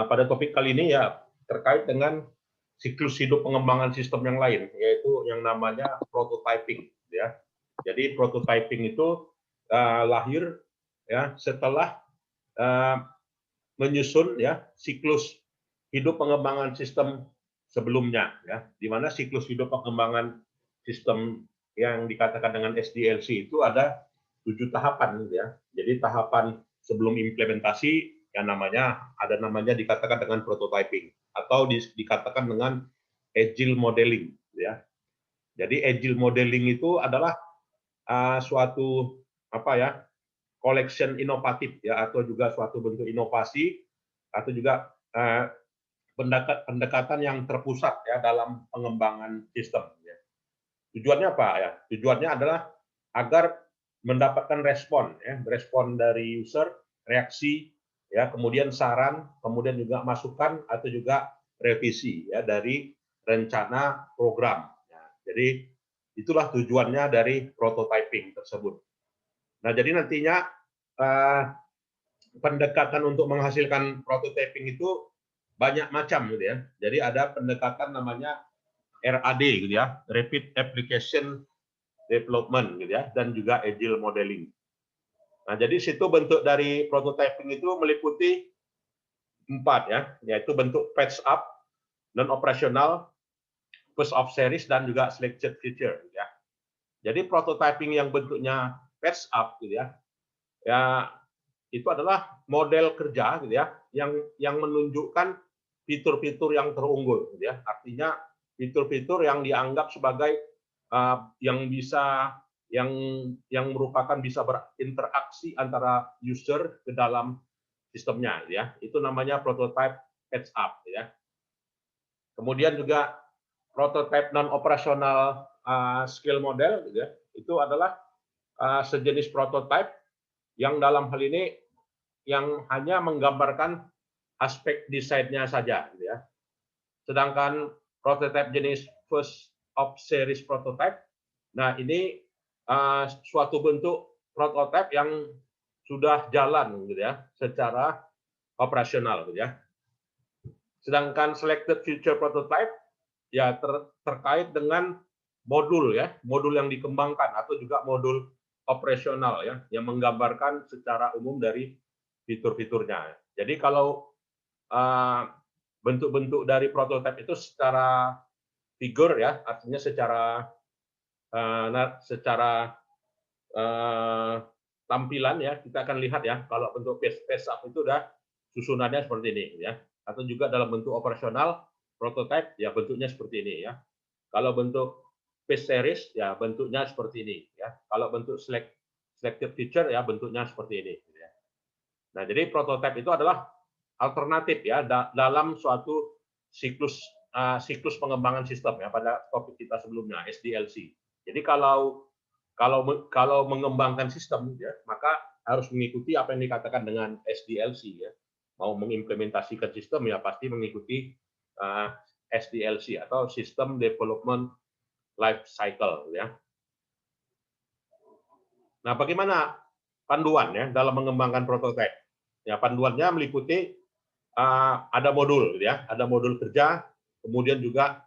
pada topik kali ini ya terkait dengan siklus hidup pengembangan sistem yang lain, yaitu yang namanya prototyping. Ya, jadi prototyping itu lahir ya setelah menyusun ya siklus hidup pengembangan sistem sebelumnya, ya, di mana siklus hidup pengembangan sistem yang dikatakan dengan SDLC itu ada 7 tahapan, ya. Jadi tahapan sebelum implementasi yang ada namanya dikatakan dengan prototyping atau dikatakan dengan agile modeling, ya. Jadi agile modeling itu adalah suatu collection inovatif, ya, atau juga suatu bentuk inovasi atau juga pendekatan yang terpusat ya dalam pengembangan sistem. Ya. Tujuannya apa ya? Tujuannya adalah agar mendapatkan respon dari user, reaksi, ya, kemudian saran, kemudian juga masukan atau juga revisi ya dari rencana program. Ya, jadi itulah tujuannya dari prototyping tersebut. Nah, jadi nantinya pendekatan untuk menghasilkan prototyping itu banyak macam gitu ya. Jadi ada pendekatan namanya RAD gitu ya, Rapid Application Development gitu ya, dan juga Agile Modeling. Nah, jadi situ bentuk dari prototyping itu meliputi 4 ya, yaitu bentuk patch up, non operasional, first of series, dan juga selected feature gitu ya. Jadi prototyping yang bentuknya patch up gitu ya, ya itu adalah model kerja gitu ya, yang menunjukkan fitur-fitur yang terunggul gitu ya. Artinya fitur-fitur yang dianggap sebagai yang merupakan bisa berinteraksi antara user ke dalam sistemnya gitu ya. Itu namanya prototype patch up ya. Kemudian juga prototype non operasional skill model gitu ya. Itu adalah sejenis prototype yang dalam hal ini yang hanya menggambarkan aspek desainnya saja, gitu ya. Sedangkan prototype jenis first of series prototype, nah ini suatu bentuk prototype yang sudah jalan, gitu ya, secara operasional, gitu ya. Sedangkan selected future prototype ya terkait dengan modul ya, modul yang dikembangkan atau juga modul operasional ya, yang menggambarkan secara umum dari fitur-fiturnya. Jadi kalau bentuk-bentuk dari prototipe itu secara figur ya, artinya secara tampilan ya, kita akan lihat ya, kalau bentuk face up itu udah susunannya seperti ini ya, atau juga dalam bentuk operasional prototype ya bentuknya seperti ini ya. Kalau bentuk face series ya bentuknya seperti ini ya. Kalau bentuk selected feature ya bentuknya seperti ini. Ya. Nah, jadi prototype itu adalah alternatif ya dalam suatu siklus pengembangan sistem ya pada topik kita sebelumnya SDLC. Jadi kalau mengembangkan sistem ya maka harus mengikuti apa yang dikatakan dengan SDLC ya. Mau mengimplementasikan sistem ya pasti mengikuti SDLC atau System Development Life Cycle ya. Nah, bagaimana panduan ya dalam mengembangkan prototipe? Ya, panduannya meliputi ada modul, ya, ada modul kerja, kemudian juga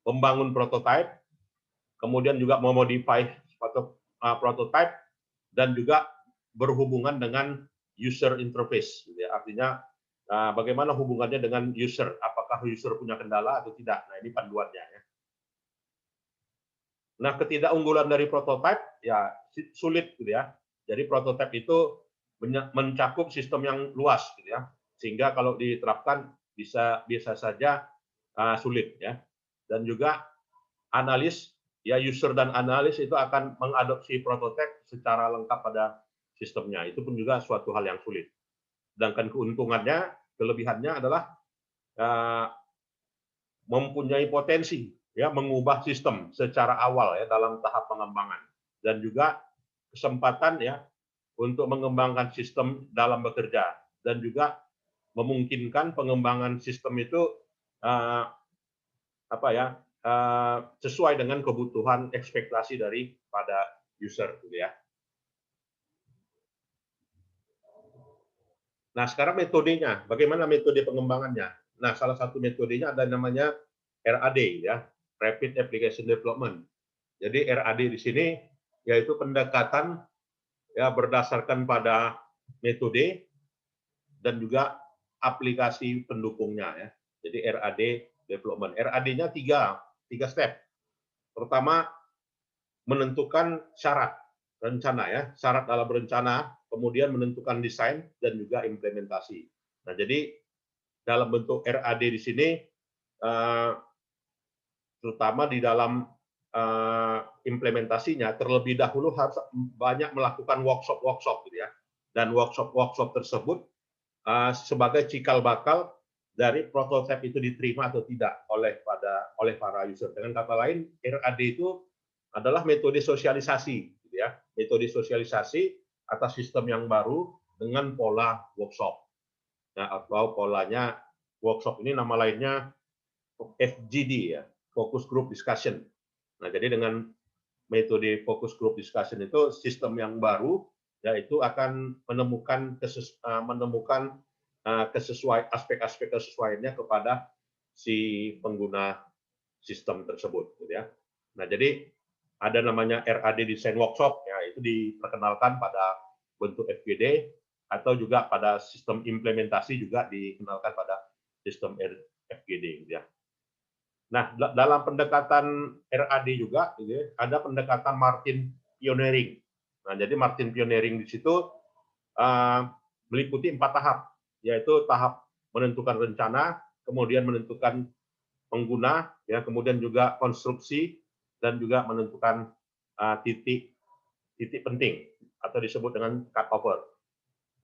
membangun prototipe, kemudian juga memodify prototipe, dan juga berhubungan dengan user interface. Ya. Artinya bagaimana hubungannya dengan user? Apakah user punya kendala atau tidak? Nah, ini panduannya. Ya. Nah, ketidakunggulan dari prototipe ya sulit, gitu ya. Jadi prototipe itu mencakup sistem yang luas, gitu ya. Sehingga kalau diterapkan bisa saja sulit, ya. Dan juga analis, ya user dan analis itu akan mengadopsi prototipe secara lengkap pada sistemnya. Itu pun juga suatu hal yang sulit. Sedangkan keuntungannya, kelebihannya adalah mempunyai potensi ya mengubah sistem secara awal ya dalam tahap pengembangan dan juga kesempatan ya untuk mengembangkan sistem dalam bekerja dan juga memungkinkan pengembangan sistem itu sesuai dengan kebutuhan ekspektasi daripada user gitu ya. Nah, sekarang metodenya, bagaimana metode pengembangannya? Nah, salah satu metodenya ada namanya RAD, ya, Rapid Application Development. Jadi RAD di sini yaitu pendekatan ya berdasarkan pada metode dan juga aplikasi pendukungnya, ya. Jadi RAD development. RAD-nya tiga step. Pertama, menentukan syarat rencana, ya, syarat dalam rencana, kemudian menentukan desain dan juga implementasi. Nah, jadi dalam bentuk RAD di sini terutama di dalam implementasinya terlebih dahulu harus banyak melakukan workshop gitu, ya. Dan workshop tersebut sebagai cikal bakal dari prototipe itu diterima atau tidak oleh para user. Dengan kata lain, RAD itu adalah metode sosialisasi, gitu ya. Metode sosialisasi atas sistem yang baru dengan pola workshop. Nah, atau polanya workshop ini nama lainnya FGD, ya, Focus Group Discussion. Nah, jadi dengan metode Focus Group Discussion itu sistem yang baru, yaitu akan menemukan aspek-aspek kesesuaiannya kepada si pengguna sistem tersebut, gitu ya. Nah, jadi ada namanya RAD Design Workshop, ya, itu diperkenalkan pada bentuk FGD atau juga pada sistem implementasi juga dikenalkan pada sistem FGD, gitu ya. Nah, dalam pendekatan RAD juga, gitu ya, ada pendekatan Martin Pioneering. Nah, jadi Martin Pioneering di situ meliputi 4 tahap, yaitu tahap menentukan rencana, kemudian menentukan pengguna, ya, kemudian juga konstruksi, dan juga menentukan titik penting atau disebut dengan cut over.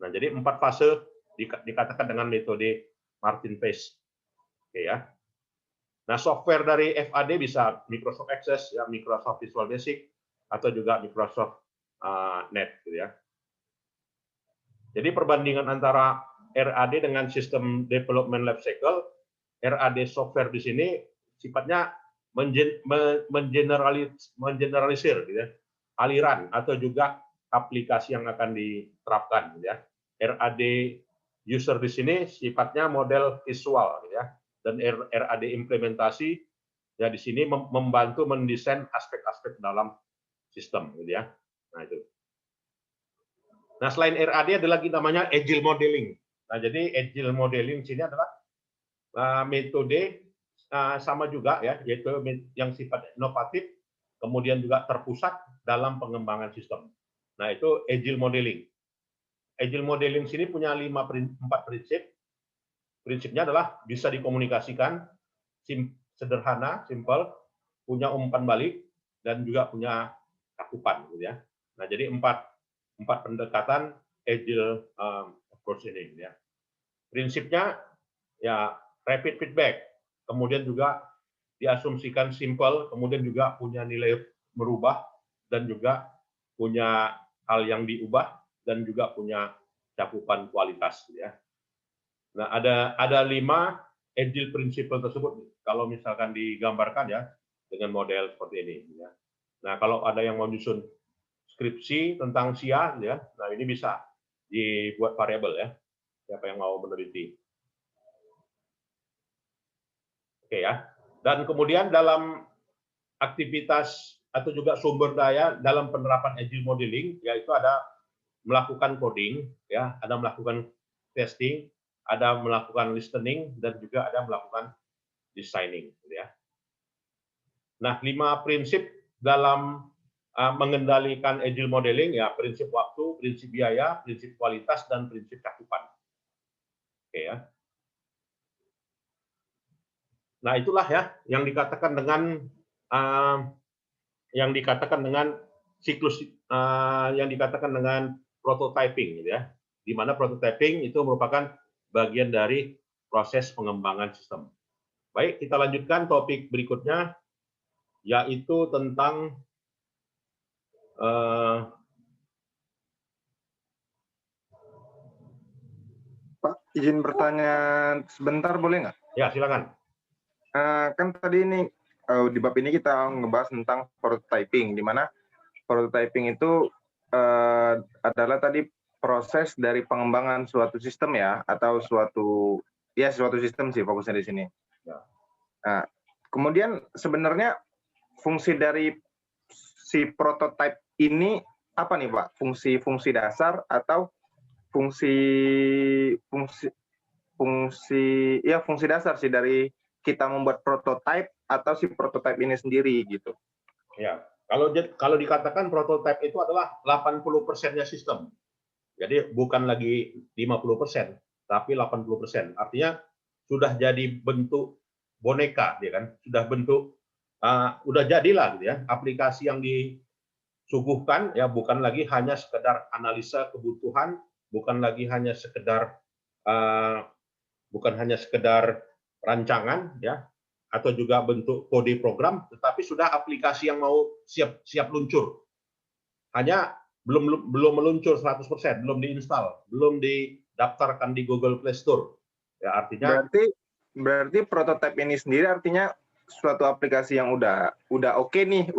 Nah, jadi 4 fase dikatakan dengan metode Martin Pace. Oke, ya. Nah, software dari FAD bisa Microsoft Access, ya, Microsoft Visual Basic, atau juga Microsoft Net, gitu ya. Jadi perbandingan antara RAD dengan sistem development life cycle, RAD software di sini sifatnya mengeneralisir, gitu ya, aliran atau juga aplikasi yang akan diterapkan, gitu ya. RAD user di sini sifatnya model visual, gitu ya, dan RAD implementasi ya di sini membantu mendesain aspek-aspek dalam sistem, gitu ya. Nah, itu. Nah, selain RAD ada lagi namanya Agile Modeling. Nah, jadi Agile Modeling di sini adalah metode sama juga, ya, yaitu yang sifat inovatif, kemudian juga terpusat dalam pengembangan sistem. Nah, itu Agile Modeling. Agile Modeling sini punya 4 prinsip. Prinsipnya adalah bisa dikomunikasikan, sederhana, simple, punya umpan balik, dan juga punya cakupan, gitu ya. Nah, jadi empat pendekatan Agile approach ini, ya. Prinsipnya ya rapid feedback, kemudian juga diasumsikan simple, kemudian juga punya nilai merubah, dan juga punya hal yang diubah, dan juga punya cakupan kualitas, ya. Nah, ada 5 Agile principle tersebut kalau misalkan digambarkan, ya, dengan model seperti ini, ya. Nah, kalau ada yang mau nyusun skripsi tentang SIA, ya, nah ini bisa dibuat variabel, ya, siapa yang mau meneliti. Oke, ya. Dan kemudian dalam aktivitas atau juga sumber daya dalam penerapan Agile Modeling, yaitu ada melakukan coding, ya, ada melakukan testing, ada melakukan listening, dan juga ada melakukan designing, ya. Nah, 5 prinsip dalam mengendalikan Agile Modeling, ya, prinsip waktu, prinsip biaya, prinsip kualitas, dan prinsip cakupan. Oke, ya. Nah, itulah, ya, yang dikatakan dengan siklus yang dikatakan dengan prototyping, gitu ya. Di mana prototyping itu merupakan bagian dari proses pengembangan sistem. Baik, kita lanjutkan topik berikutnya, yaitu tentang Pak, izin bertanya sebentar boleh nggak? Ya, silakan. Kan tadi ini di bab ini kita ngebahas tentang prototyping, di mana prototyping itu adalah tadi proses dari pengembangan suatu sistem ya, atau suatu sistem sih fokusnya di sini. Ya. Nah, kemudian sebenarnya fungsi dari si prototype ini apa nih Pak? Fungsi dasar atau fungsi dasar sih dari kita membuat prototype atau si prototype ini sendiri gitu. Ya, kalau dikatakan prototype itu adalah 80%-nya sistem. Jadi bukan lagi 50%, tapi 80%. Artinya sudah jadi bentuk boneka, ya kan? Sudah bentuk, udah jadilah gitu ya. Aplikasi yang disuguhkan ya bukan lagi hanya sekedar analisa kebutuhan, bukan lagi hanya sekedar rancangan ya, atau juga bentuk kode program, tetapi sudah aplikasi yang mau siap luncur. Hanya belum meluncur 100%, belum diinstal, belum didaftarkan di Google Play Store. Ya, artinya berarti prototipe ini sendiri artinya suatu aplikasi yang udah oke nih,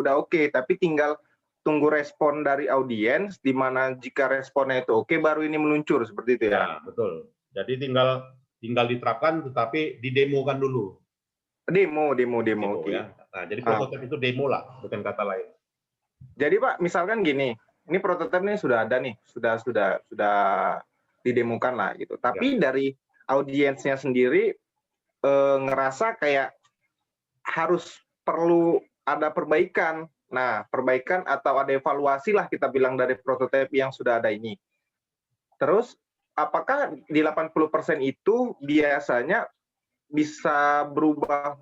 tapi tinggal tunggu respon dari audiens, di mana jika responnya itu oke, baru ini meluncur seperti itu ya. Ya, betul. Jadi tinggal diterapkan, tetapi didemokan dulu. Demo Okay. Ya. Nah, jadi prototipe itu demo lah, bukan kata lain. Jadi Pak, misalkan gini, ini prototipe ini sudah ada nih, sudah didemokan lah gitu. Tapi dari audiensnya sendiri ngerasa kayak harus perlu ada perbaikan. Nah, perbaikan atau ada evaluasi lah kita bilang dari prototipe yang sudah ada ini. Terus, apakah di 80% itu biasanya bisa berubah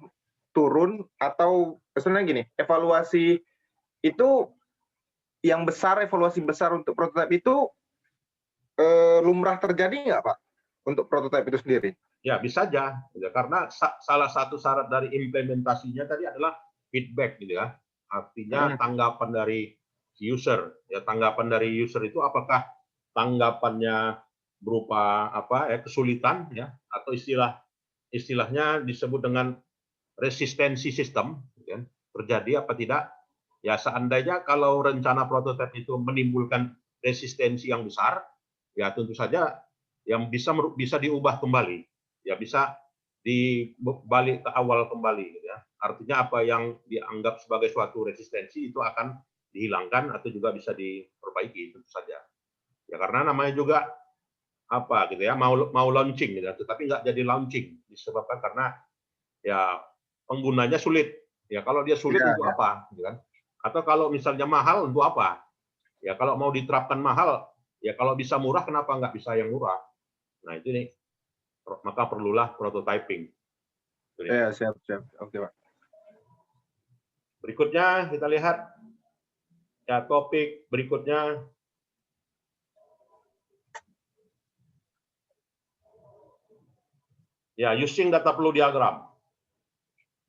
turun atau sebenarnya gini, evaluasi itu evaluasi besar untuk prototipe itu lumrah terjadi nggak Pak untuk prototipe itu sendiri? Ya, bisa aja, ya, karena salah satu syarat dari implementasinya tadi adalah feedback, gitu ya. Artinya tanggapan dari user. Ya, tanggapan dari user itu apakah tanggapannya berupa kesulitan, ya, atau istilahnya disebut dengan resistensi sistem, ya, terjadi apa tidak? Ya, seandainya kalau rencana prototipe itu menimbulkan resistensi yang besar, ya tentu saja yang bisa diubah kembali. Ya bisa dibalik ke awal kembali, ya. Artinya apa yang dianggap sebagai suatu resistensi itu akan dihilangkan atau juga bisa diperbaiki, tentu saja. Ya karena namanya juga gitu ya, mau launching gitu, tetapi nggak jadi launching disebabkan karena ya penggunanya sulit. Ya kalau dia sulit untuk apa, gitu kan? Atau kalau misalnya mahal untuk apa? Ya kalau mau diterapkan mahal, ya kalau bisa murah kenapa nggak bisa yang murah? Nah itu nih. Maka perlulah prototyping. Ya, siap. Oke, Pak. Berikutnya kita lihat ya topik berikutnya. Ya, using data flow diagram.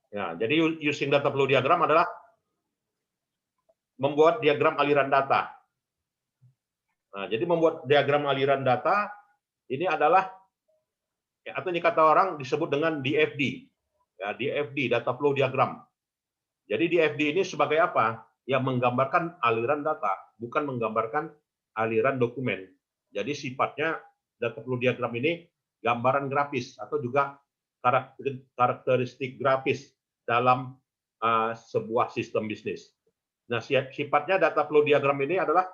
Ya, jadi using data flow diagram adalah membuat diagram aliran data. Nah, jadi membuat diagram aliran data ini adalah atau ini kata orang disebut dengan DFD. Ya, DFD, data flow diagram. Jadi DFD ini sebagai apa? Ya menggambarkan aliran data, bukan menggambarkan aliran dokumen. Jadi sifatnya data flow diagram ini gambaran grafis atau juga karakteristik grafis dalam sebuah sistem bisnis. Nah, sifatnya data flow diagram ini adalah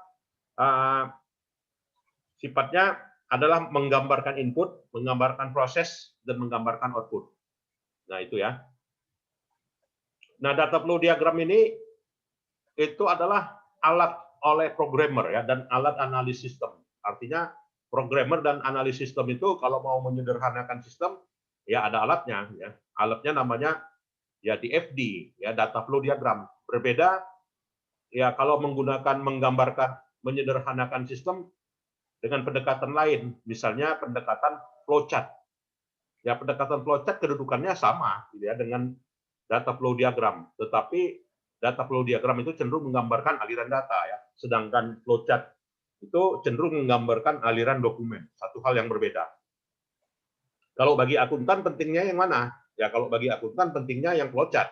sifatnya adalah menggambarkan input, menggambarkan proses, dan menggambarkan output. Nah, itu ya. Nah, data flow diagram ini itu adalah alat oleh programmer ya dan alat analis sistem. Artinya programmer dan analis sistem itu kalau mau menyederhanakan sistem ya ada alatnya ya. Alatnya namanya ya DFD ya, data flow diagram. Berbeda ya kalau menggambarkan menyederhanakan sistem dengan pendekatan lain, misalnya pendekatan flowchart. Ya pendekatan flowchart kedudukannya sama gitu ya dengan data flow diagram, tetapi data flow diagram itu cenderung menggambarkan aliran data ya, sedangkan flowchart itu cenderung menggambarkan aliran dokumen, satu hal yang berbeda. Kalau bagi akuntan pentingnya yang mana? Ya kalau bagi akuntan pentingnya yang flowchart.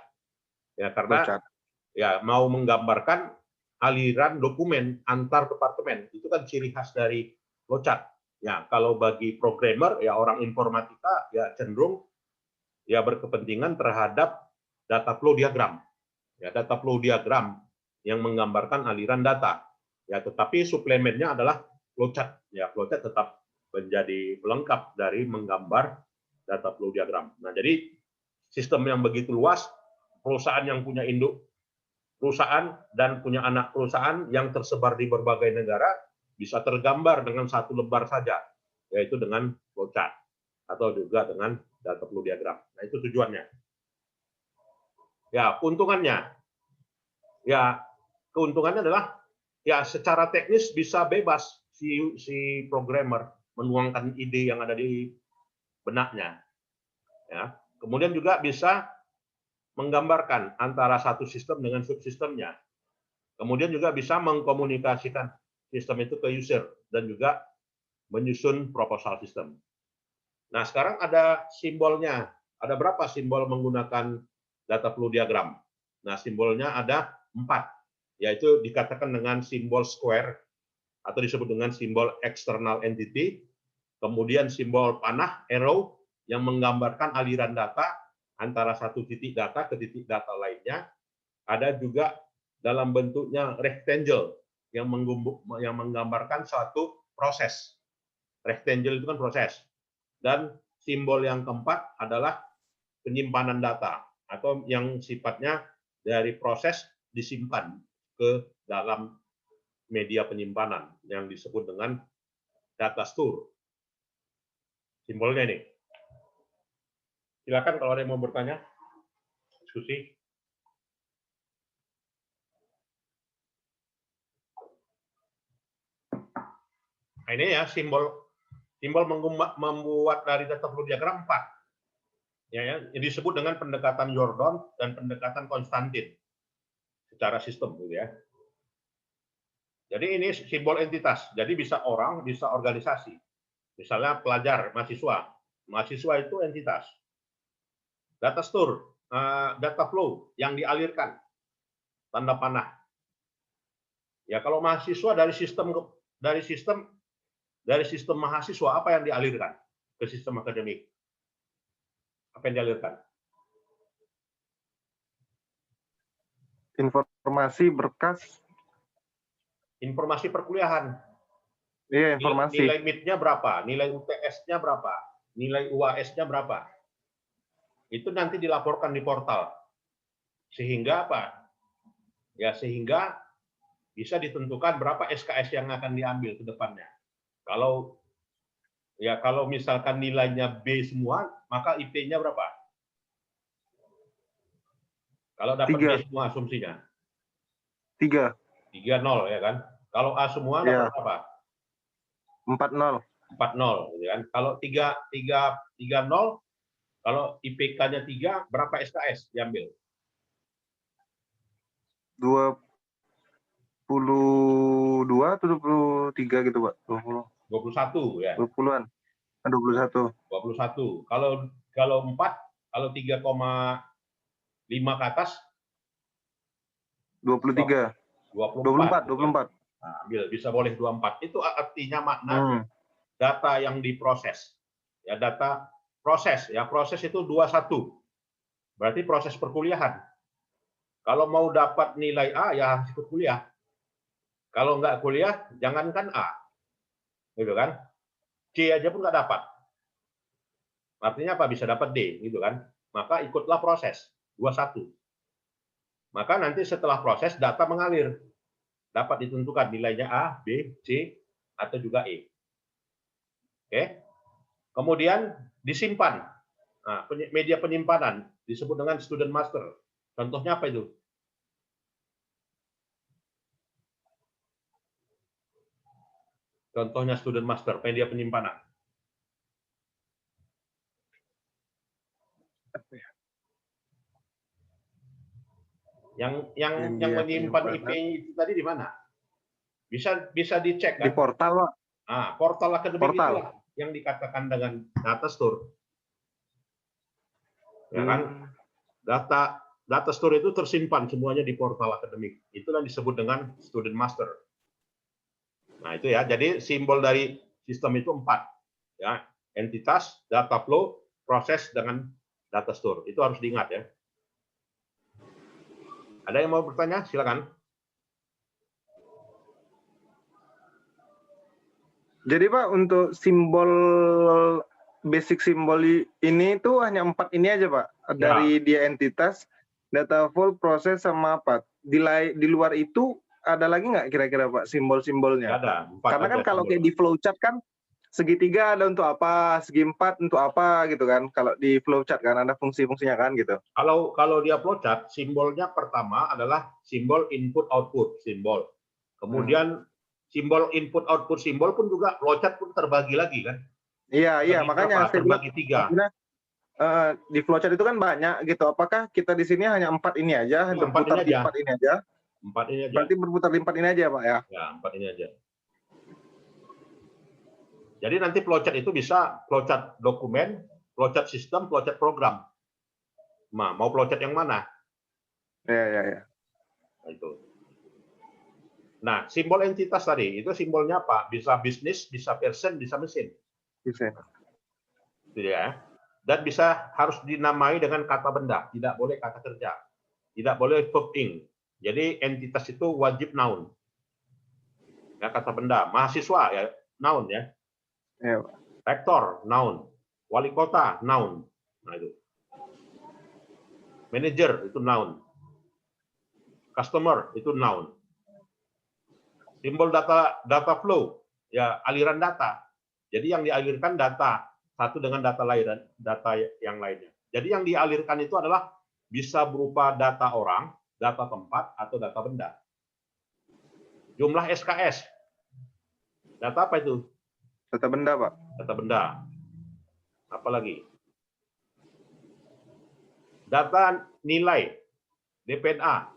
Ya karena ya mau menggambarkan aliran dokumen antar departemen. Itu kan ciri khas dari flowchart. Ya, kalau bagi programmer ya orang informatika ya cenderung ya berkepentingan terhadap data flow diagram. Ya, data flow diagram yang menggambarkan aliran data. Ya, tetapi suplemennya adalah flowchart. Ya, flowchart tetap menjadi pelengkap dari menggambar data flow diagram. Nah, jadi sistem yang begitu luas, perusahaan yang punya induk perusahaan dan punya anak perusahaan yang tersebar di berbagai negara bisa tergambar dengan satu lembar saja, yaitu dengan flowchart atau juga dengan data flow diagram. Nah, itu tujuannya. Ya, keuntungannya adalah ya secara teknis bisa bebas si programmer menuangkan ide yang ada di benaknya. Ya, kemudian juga bisa menggambarkan antara satu sistem dengan subsistemnya. Kemudian juga bisa mengkomunikasikan sistem itu ke user dan juga menyusun proposal sistem. Nah, sekarang ada simbolnya. Ada berapa simbol menggunakan data flow diagram? Nah, simbolnya ada 4, yaitu dikatakan dengan simbol square atau disebut dengan simbol external entity, kemudian simbol panah arrow yang menggambarkan aliran data antara satu titik data ke titik data lainnya. Ada juga dalam bentuknya rectangle yang menggambarkan suatu proses. Rectangle itu kan proses. Dan simbol yang keempat adalah penyimpanan data atau yang sifatnya dari proses disimpan ke dalam media penyimpanan yang disebut dengan data store. Simbolnya ini. Silakan kalau ada yang mau bertanya, diskusi. Nah, ini ya simbol membuat dari data flow diagram 4. Ya, yang disebut dengan pendekatan Jordan dan pendekatan Konstantin secara sistem, gitu ya. Jadi ini simbol entitas. Jadi bisa orang, bisa organisasi. Misalnya pelajar, mahasiswa. Mahasiswa itu entitas. Data store, data flow yang dialirkan, tanda panah. Ya, kalau mahasiswa dari sistem mahasiswa apa yang dialirkan ke sistem akademik? Apa yang dialirkan? Informasi berkas. Informasi perkuliahan. Iya, informasi. Nilai MIT-nya berapa? Nilai UTS-nya berapa? Nilai UAS-nya berapa? Itu nanti dilaporkan di portal. Sehingga apa? Ya, sehingga bisa ditentukan berapa SKS yang akan diambil ke depannya. Kalau misalkan nilainya B semua, maka IP-nya berapa? Kalau dapat 3. B semua asumsinya. 3. 3-0 ya kan? Kalau A semua dapat berapa? 4-0. 4-0 gitu kan. Kalau 3-0, kalau IPK-nya 3, berapa SKS diambil? 22 atau 23 gitu, Pak? 21 ya. 20-an. 21. 21. Kalau 4, kalau 3,5 ke atas 23. 24. Nah, ambil bisa boleh 24. Itu artinya makna data yang diproses. Ya, data proses ya. Proses itu 21. Berarti proses perkuliahan. Kalau mau dapat nilai A ya harus ikut kuliah. Kalau nggak kuliah, jangankan A. Gitu kan? C aja pun nggak dapat. Artinya apa? Bisa dapat D, gitu kan? Maka ikutlah proses 21. Maka nanti setelah proses data mengalir. Dapat ditentukan nilainya A, B, C, atau juga E. Oke. Kemudian disimpan. Nah, media penyimpanan disebut dengan student master. Contohnya apa itu? Contohnya student master, media penyimpanan. Yang menyimpan IP itu tadi di mana? Bisa dicek kan? Di portal, Pak. Nah, portal akademik itulah yang dikatakan dengan data store. Ya kan? Data store itu tersimpan semuanya di portal akademik. Itulah disebut dengan student master. Nah, itu ya. Jadi simbol dari sistem itu 4. Ya, entitas, data flow, proses dengan data store. Itu harus diingat ya. Ada yang mau bertanya? Silakan. Jadi Pak, untuk simbol basic simbol ini tuh hanya 4 ini aja Pak. Dari dia entitas, data flow, proses sama apa? Di luar itu ada lagi nggak kira-kira Pak simbol-simbolnya? Nggak ada. Karena kan kalau kayak di flowchart kan segitiga ada untuk apa, segi 4 untuk apa gitu kan. Kalau di flowchart kan ada fungsi-fungsinya kan gitu. Kalau dia flowchart, simbolnya pertama adalah simbol input output simbol. Kemudian simbol input output simbol pun juga flowchart pun terbagi lagi kan. Iya, makanya saya bilang, terbagi 3. Di flowchart itu kan banyak gitu. Apakah kita di sini hanya 4 ini aja, berputar di 4 ini aja? 4 ini aja. Berarti berputar di 4 ini aja Pak ya? Ya, 4 ini aja. Jadi nanti flowchart itu bisa flowchart dokumen, flowchart sistem, flowchart program. Nah, mau flowchart yang mana? Iya. Nah, itu. Nah, simbol entitas tadi, itu simbolnya apa? Bisa bisnis, bisa person, bisa mesin. Bisa. Gitu ya. Dan bisa harus dinamai dengan kata benda, tidak boleh kata kerja. Tidak boleh verb ing. Jadi entitas itu wajib noun. Ya, kata benda. Mahasiswa ya, noun ya. Iya, Rektor, noun. Wali kota, noun. Nah, itu. Manager, itu noun. Customer, itu noun. Simbol data flow, ya aliran data. Jadi yang dialirkan data satu dengan data yang lainnya. Jadi yang dialirkan itu adalah bisa berupa data orang, data tempat, atau data benda. Jumlah SKS. Data apa itu? Data benda Pak. Data benda. Apa lagi? Data nilai, DPNA.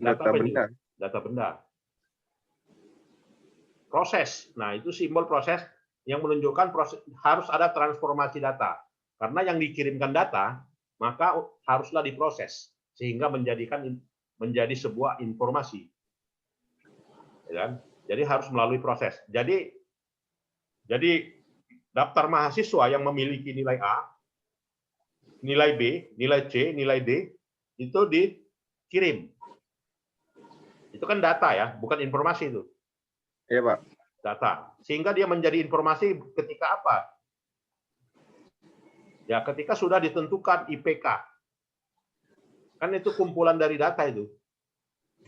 Data benda. Data benda. Proses. Nah, itu simbol proses yang menunjukkan proses, harus ada transformasi data. Karena yang dikirimkan data, maka haruslah diproses sehingga menjadi sebuah informasi. Ya kan? Jadi harus melalui proses. Jadi daftar mahasiswa yang memiliki nilai A, nilai B, nilai C, nilai D itu dikirim. Itu kan data ya, bukan informasi itu. Iya Pak. Data. Sehingga dia menjadi informasi ketika apa? Ya, ketika sudah ditentukan IPK. Kan itu kumpulan dari data itu.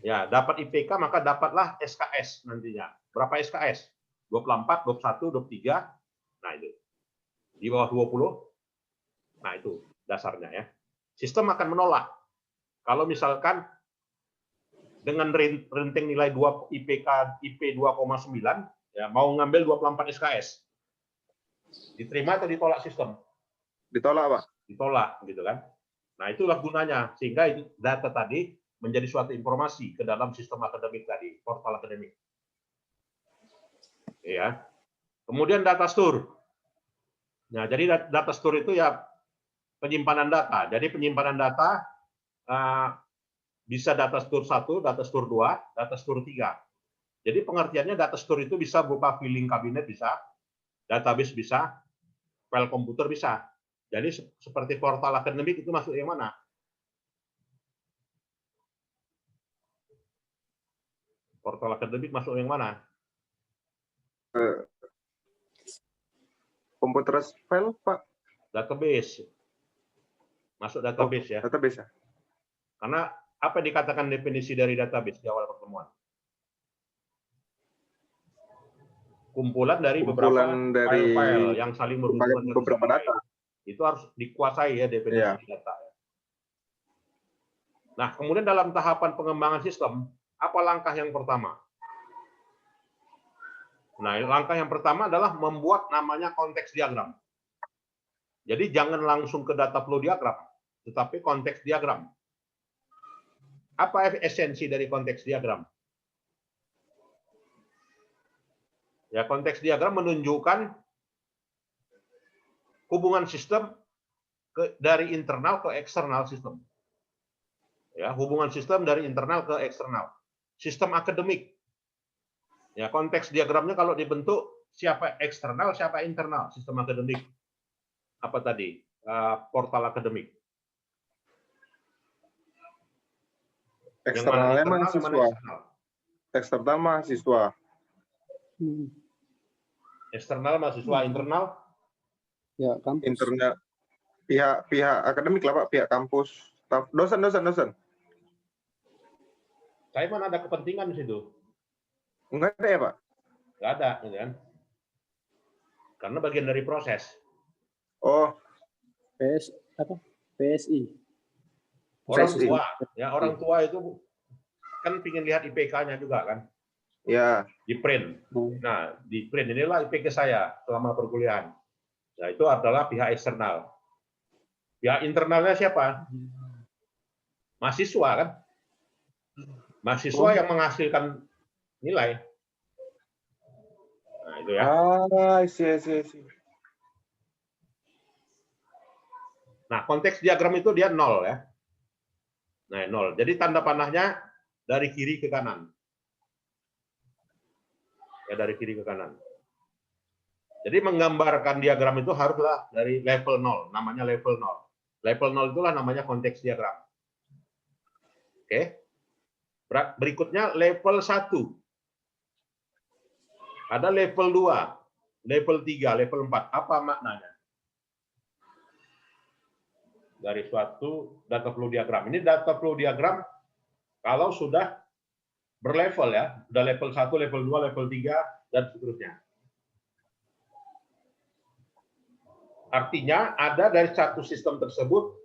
Ya, dapat IPK maka dapatlah SKS nantinya. Berapa SKS? 24, 21, 23. Nah, itu. Di bawah 20. Nah, itu dasarnya ya. Sistem akan menolak. Kalau misalkan dengan renting nilai 2 IPK IP 2,9 ya mau ngambil 24 SKS. Diterima atau ditolak sistem? Ditolak, Pak. Ditolak gitu kan. Nah, itulah gunanya sehingga itu data tadi menjadi suatu informasi ke dalam sistem akademik tadi, portal akademik. Ya. Kemudian data store. Nah, jadi data store itu ya penyimpanan data. Jadi penyimpanan data bisa data store 1, data store 2, data store 3. Jadi pengertiannya data store itu bisa berupa filing kabinet bisa, database bisa, file komputer bisa. Jadi seperti portal akademik itu masuk yang mana? Portal akademik masuk yang mana? Komputer file, Pak. Database. Masuk database ya. Database ya. Karena apa dikatakan definisi dari database di awal pertemuan? Kumpulan dari beberapa file-file yang saling berhubungan dengan beberapa data. Itu harus dikuasai ya definisi data. Nah, kemudian dalam tahapan pengembangan sistem, apa langkah yang pertama? Nah, langkah yang pertama adalah membuat namanya konteks diagram. Jadi jangan langsung ke data flow diagram, tetapi konteks diagram. Apa esensi dari konteks diagram? Ya, konteks diagram menunjukkan hubungan sistem dari internal ke eksternal sistem. Ya, hubungan sistem dari internal ke eksternal. Sistem akademik. Ya, konteks diagramnya kalau dibentuk siapa eksternal, siapa internal sistem akademik. Apa tadi? Portal akademik. Yang mana Eksternalnya internal, yang mana mahasiswa. eksternal? Eksternal mahasiswa. Eksternal mahasiswa, internal Ya, kampus. Internal pihak akademik lah Pak, pihak kampus, staf, dosen. saya mana ada kepentingan di situ? Enggak ada ya Pak? Nggak ada, gitu kan? Karena bagian dari proses. Oh, PSI. Orang PSI. tua, ya orang tua itu kan ingin lihat IPK-nya juga kan, ya. di print. Nah, di print inilah IPK saya selama perkuliahan. Nah, itu adalah pihak eksternal. Pihak internalnya siapa? Mahasiswa kan? Mahasiswa yang menghasilkan nilai. Nah, itu ya. I see. Nah, konteks diagram itu dia 0 ya. Nah, 0. Jadi tanda panahnya dari kiri ke kanan. Ya, dari kiri ke kanan. Jadi menggambarkan diagram itu haruslah dari level 0, namanya level 0. Level 0 itulah namanya konteks diagram. Oke. Berikutnya level 1. Ada level 2, level 3, level 4. Apa maknanya? Dari suatu data flow diagram. Ini data flow diagram kalau sudah berlevel ya, sudah level 1, level 2, level 3 dan seterusnya. Artinya ada dari satu sistem tersebut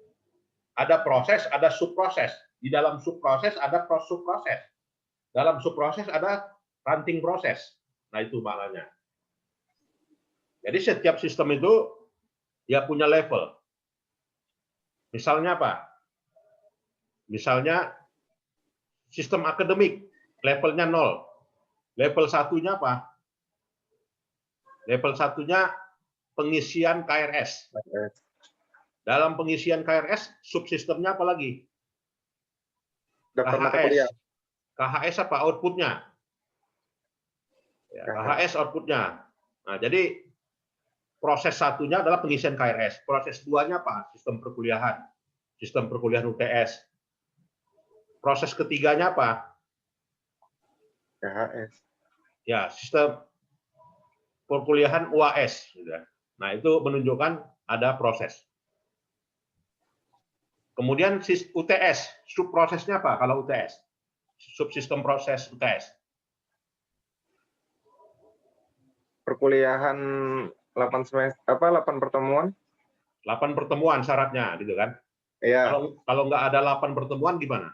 ada proses, ada subproses. Di dalam subproses ada subproses. Dalam subproses ada ranting proses. Nah, itu maknanya. Jadi setiap sistem itu dia punya level. Misalnya apa? Misalnya sistem akademik levelnya 0. Level 1-nya apa? Level 1-nya pengisian KRS. Dalam pengisian KRS, subsistemnya apa lagi? Daftar mata kuliah. KHS apa? Outputnya. Ya, KHS outputnya. Nah, jadi proses satunya adalah pengisian KRS. Proses 2-nya apa? Sistem perkuliahan. Sistem perkuliahan UTS. Proses ketiganya apa? KHS. Ya, sistem perkuliahan UAS. Nah, itu menunjukkan ada proses. Kemudian UTS, subprosesnya apa kalau UTS? Subsistem proses UTS. Perkuliahan 8 semester 8 pertemuan? 8 pertemuan syaratnya gitu kan. Iya. Kalau nggak ada 8 pertemuan gimana?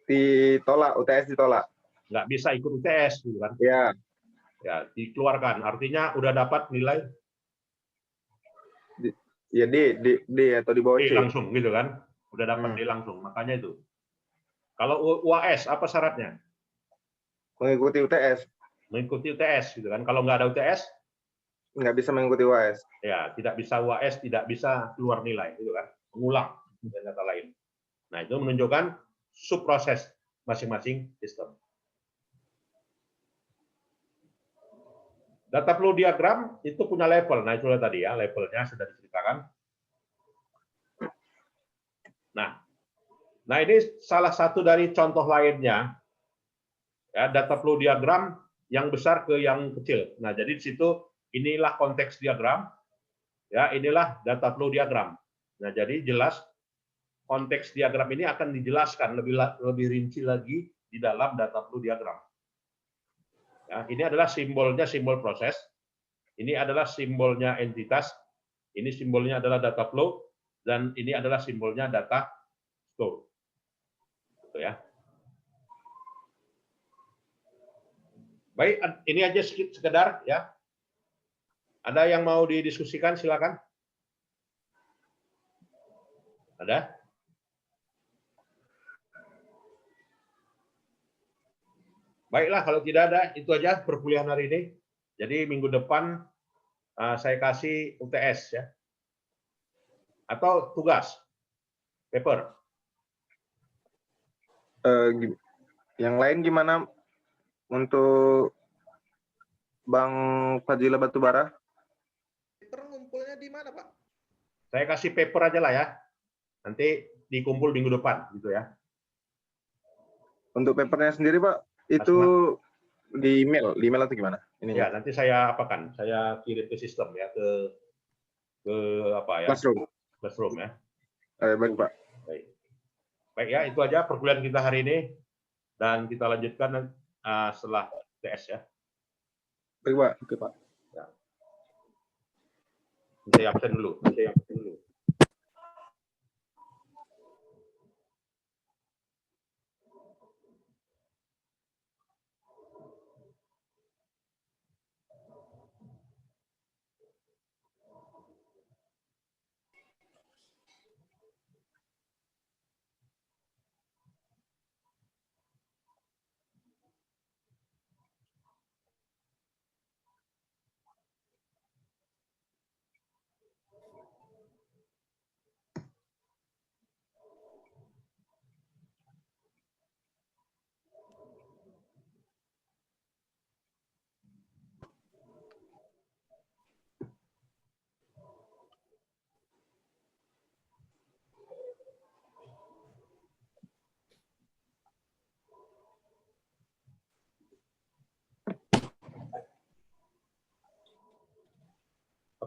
Ditolak, UTS ditolak. Nggak bisa ikut UTS gitu kan. Iya. Ya, dikeluarkan. Artinya udah dapat nilai Ya D atau di bawah C. langsung gitu kan. Udah dapat D langsung. Makanya itu. Kalau UAS apa syaratnya? Mengikuti UTS. Mengikuti UTS gitu kan. Kalau nggak ada UTS Nggak bisa mengikuti UAS. ya tidak bisa UAS, tidak bisa keluar nilai gitu kan. Mengulang dengan kata lain. Nah, itu menunjukkan subproses masing-masing sistem. Data flow diagram itu punya level. Nah, itulah tadi ya, levelnya sudah diceritakan. Nah, ini salah satu dari contoh lainnya. Ya, data flow diagram yang besar ke yang kecil. Nah, jadi di situ inilah konteks diagram. Ya, inilah data flow diagram. Nah, jadi jelas konteks diagram ini akan dijelaskan lebih rinci lagi di dalam data flow diagram. Ya, ini adalah simbolnya simbol proses. Ini adalah simbolnya entitas. Ini simbolnya adalah data flow dan ini adalah simbolnya data store. Gitu ya. Baik, ini aja sekedar ya. Ada yang mau didiskusikan silakan. Ada? Baiklah, kalau tidak ada, itu aja perkuliahan hari ini. Jadi minggu depan saya kasih UTS ya. Atau tugas, paper. Yang lain gimana untuk Bang Fadila Batubara. Paper ngumpulnya di mana, Pak? Saya kasih paper aja lah ya. Nanti dikumpul minggu depan gitu ya. Untuk papernya sendiri, Pak, itu di email atau gimana? Ya, nanti saya apakan? Saya kirim ke sistem ya, ke apa ya? Classroom ya. Baik, Pak. Baik. Baik ya, itu aja perkuliahan kita hari ini dan kita lanjutkan setelah TS ya. Baik, Pak. Oke, Pak. Saya absen dulu.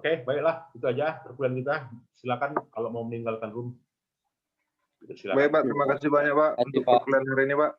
Oke, baiklah, itu aja perkuliahan kita. Silakan kalau mau meninggalkan room. Silakan. Baik, Pak. Terima kasih banyak, Pak, Terima kasih, untuk Pak. perkuliahan hari ini, Pak.